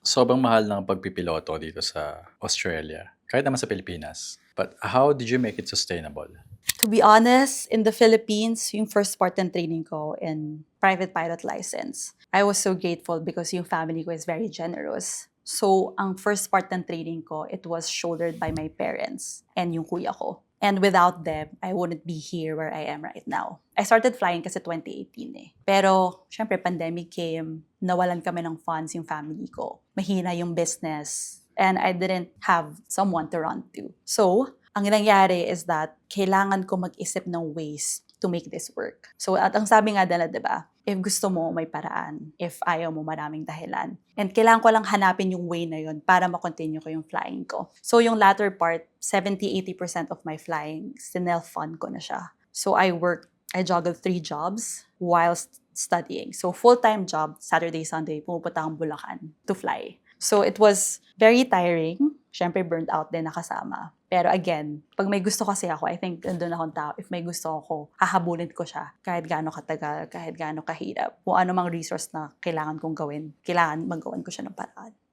Sobrang mahal ng pagpipiloto dito sa Australia, kahit naman sa Pilipinas. But how did you make it sustainable? To be honest, in the Philippines, yung first Spartan training ko in private pilot license, I was so grateful because yung family ko is very generous. So, ang first Spartan training ko, it was shouldered by my parents and yung kuya ko. And without them, I wouldn't be here where I am right now. I started flying kasi 2018 eh. Pero, syempre, pandemic came, nawalan kami ng funds yung family ko. Mahina yung business, and I didn't have someone to run to. So, ang nangyari is that kailangan ko mag-isip ng ways to make this work. So, at ang sabi nga nila, di ba, if gusto mo, may paraan. If ayaw mo, maraming dahilan. And kailangan ko lang hanapin yung way na yun para makontinue ko yung flying ko. So, yung latter part, 70-80% of my flying, sinelf-fund ko na siya. So, I juggled 3 jobs whilst studying. So, full-time job, Saturday, Sunday, pumupunta akong Bulacan to fly. So, it was very tiring. Siyempre, burnt out din nakasama. Pero again, pag may gusto kasi ako, I think nandun akong tao. If may gusto ako, hahabulin ko siya. Kahit gaano katagal, kahit gaano kahirap. Kung ano mang resource na kailangan kong gawin, kailangan magawan ko siya ng paraan.